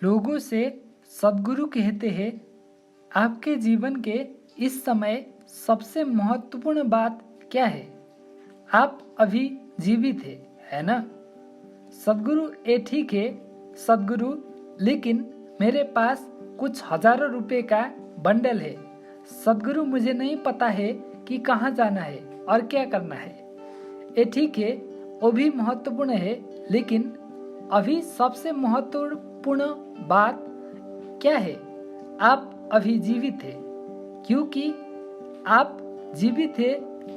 लोगों से सद्गुरु कहते हैं, आपके जीवन के इस समय सबसे महत्वपूर्ण बात क्या है? आप अभी जीवित है ना? सद्गुरु ये ठीक है सद्गुरु, लेकिन मेरे पास कुछ हजारों रुपए का बंडल है। सद्गुरु मुझे नहीं पता है कि कहाँ जाना है और क्या करना है। ये ठीक है, वो भी महत्वपूर्ण है, लेकिन अभी सबसे महत्वपूर्ण बात क्या है? आप अभी जीवित है। क्योंकि आप जीवित है,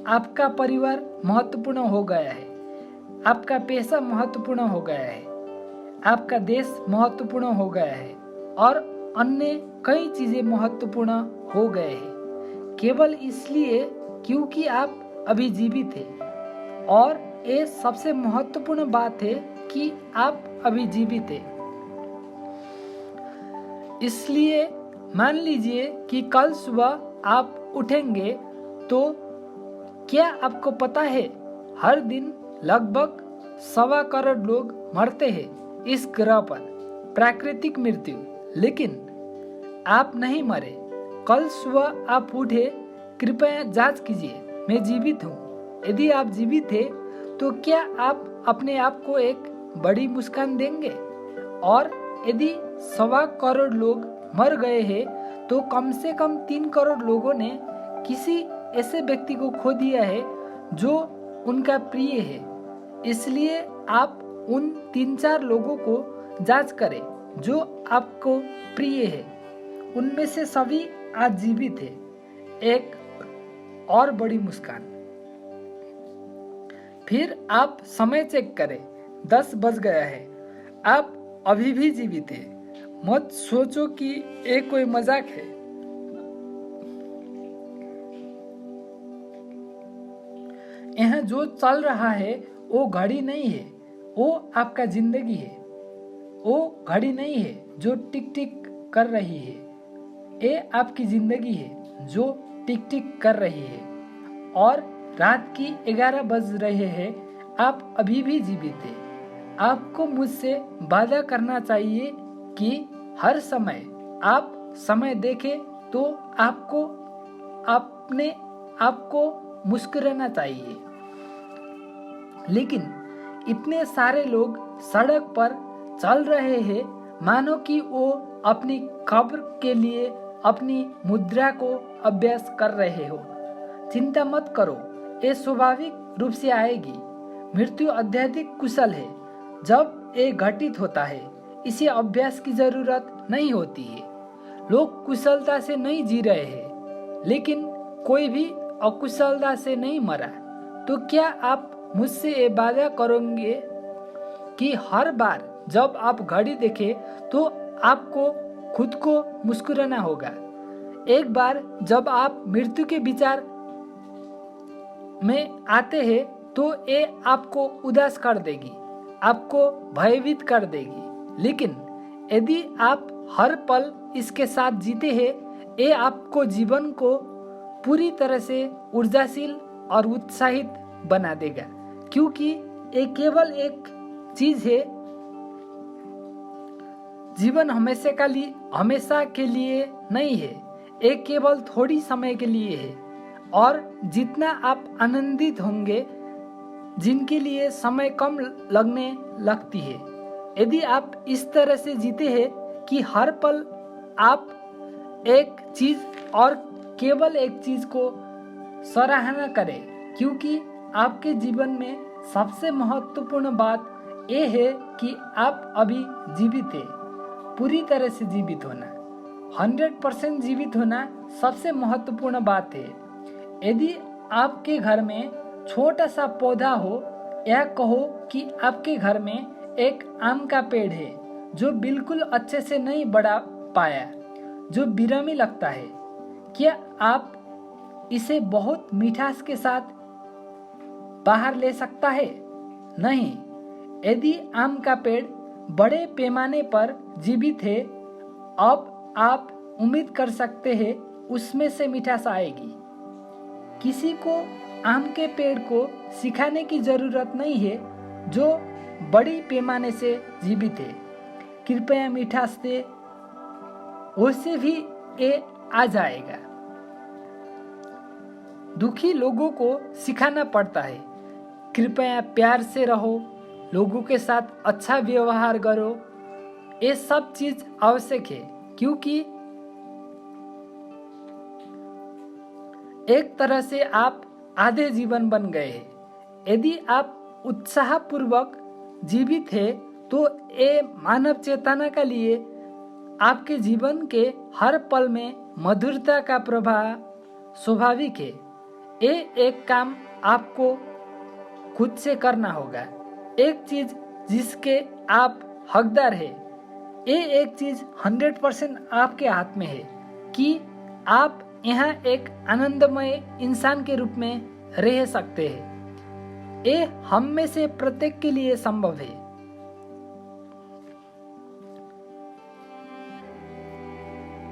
आपका परिवार महत्वपूर्ण हो गया है, आपका पैसा महत्वपूर्ण हो गया है, आपका देश महत्वपूर्ण हो गया है और अन्य कई चीजें महत्वपूर्ण हो गए हैं, केवल इसलिए क्योंकि आप अभी जीवित है। और ये सबसे महत्वपूर्ण बात है कि आप अभी जीवित है। इसलिए मान लीजिए कि कल सुबह आप उठेंगे तो क्या आपको पता है हर दिन लगभग 1.25 करोड़ लोग मरते हैं इस ग्रह पर, प्राकृतिक मृत्यु। लेकिन आप नहीं मरे। कल सुबह आप उठे, कृपया जांच कीजिए, मैं जीवित हूँ। यदि आप जीवित हैं तो क्या आप अपने आप को एक बड़ी मुस्कान देंगे? और यदि 1.25 करोड़ लोग मर गए हैं तो कम से कम 3 करोड़ लोगों ने किसी ऐसे व्यक्ति को खो दिया है जो उनका प्रिय है। इसलिए आप उन 3-4 लोगों को जांच करें जो आपको प्रिय है। उनमें से सभी आज जीवित है। एक और बड़ी मुस्कान। फिर आप समय चेक करें, 10 बज गया है, आप अभी भी जीवित है। मत सोचो कि ये कोई मजाक है। यहाँ जो चल रहा है वो घड़ी नहीं है, वो आपका जिंदगी है। वो घड़ी नहीं है जो टिक टिक कर रही है, ये आपकी जिंदगी है जो टिक टिक कर रही है। और रात की 11 बज रहे हैं, आप अभी भी जीवित है। आपको मुझसे वादा करना चाहिए कि हर समय आप समय देखें तो आपको अपने आपको मुस्कुराना चाहिए। लेकिन इतने सारे लोग सड़क पर चल रहे हैं मानो कि वो अपनी कब्र के लिए अपनी मुद्रा को अभ्यास कर रहे हो। चिंता मत करो, ये स्वाभाविक रूप से आएगी। मृत्यु अत्यधिक कुशल है जब ये घटित होता है। इसे अभ्यास की जरूरत नहीं होती है। लोग कुशलता से नहीं जी रहे हैं, लेकिन कोई भी अकुशलता से नहीं मरा। तो क्या आप मुझसे ये वादा करोगे कि हर बार जब आप घड़ी देखें तो आपको खुद को मुस्कुराना होगा? एक बार जब आप मृत्यु के विचार में आते हैं तो ये आपको उदास कर देगी, आपको भयभीत कर देगी। लेकिन यदि आप हर पल इसके साथ जीते हैं, ये आपको जीवन को पूरी तरह से ऊर्जाशील और उत्साहित बना देगा। क्योंकि ये केवल एक चीज है, जीवन हमेशा के लिए नहीं है, ये केवल थोड़ी समय के लिए है। और जितना आप आनंदित होंगे, जिनके लिए समय कम लगने लगती है, यदि आप इस तरह से जीते हैं कि हर पल आप एक चीज और केवल एक चीज को सराहना करें। क्योंकि आपके जीवन में सबसे महत्वपूर्ण बात यह है कि आप अभी जीवित है। पूरी तरह से जीवित होना, 100% जीवित होना सबसे महत्वपूर्ण बात है। यदि आपके घर में छोटा सा पौधा हो, या कहो कि आपके घर में एक आम का पेड़ है जो बिल्कुल अच्छे से नहीं बढ़ा पाया, जो बेरहमी लगता है, क्या आप इसे बहुत मिठास के साथ बाहर ले सकता है? नहीं। यदि आम का पेड़ बड़े पैमाने पर जीवित है, अब आप उम्मीद कर सकते हैं उसमें से मिठास आएगी। किसी को आम के पेड़ को सिखाने की जरूरत नहीं है जो बड़ी पैमाने से जीवित है। कृपया मिठास दे, उससे भी ये आ जाएगा। दुखी लोगों को सिखाना पड़ता है, कृपया प्यार से रहो, लोगों के साथ अच्छा व्यवहार करो। ये सब चीज आवश्यक है, क्योंकि एक तरह से आप आधे जीवन बन गए हैं। यदि आप उत्साहपूर्वक जीवित है तो ये मानव चेतना के लिए आपके जीवन के हर पल में मधुरता का प्रभाव स्वाभाविक है। ये एक काम आपको खुद से करना होगा, एक चीज जिसके आप हकदार है। ये एक चीज 100% आपके हाथ में है कि आप यहाँ एक आनंदमय इंसान के रूप में रह सकते हैं। ये हम में से प्रत्येक के लिए संभव है।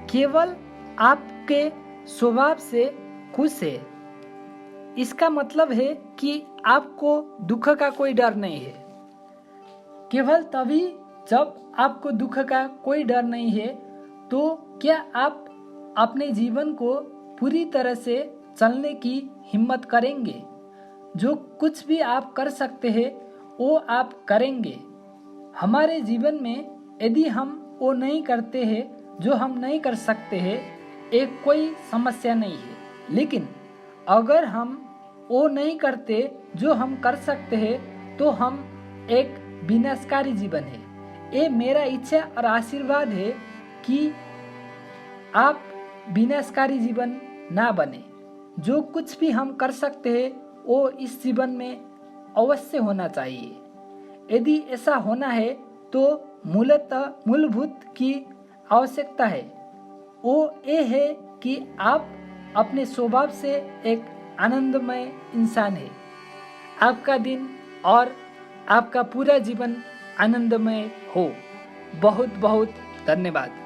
केवल आपके स्वभाव से खुश है, इसका मतलब है कि आपको दुख का कोई डर नहीं है। केवल तभी जब आपको दुख का कोई डर नहीं है तो क्या आप अपने जीवन को पूरी तरह से चलने की हिम्मत करेंगे। जो कुछ भी आप कर सकते हैं वो आप करेंगे। हमारे जीवन में यदि हम वो नहीं करते हैं जो हम नहीं कर सकते हैं, एक कोई समस्या नहीं है। लेकिन अगर हम वो नहीं करते जो हम कर सकते हैं तो हम एक विनाशकारी जीवन है। ये मेरा इच्छा और आशीर्वाद है कि आप विनाशकारी जीवन ना बने। जो कुछ भी हम कर सकते हैं वो इस जीवन में अवश्य होना चाहिए। यदि ऐसा होना है तो मूलभूत की आवश्यकता है, वो ये है कि आप अपने स्वभाव से एक आनंदमय इंसान है। आपका दिन और आपका पूरा जीवन आनंदमय हो। बहुत बहुत धन्यवाद।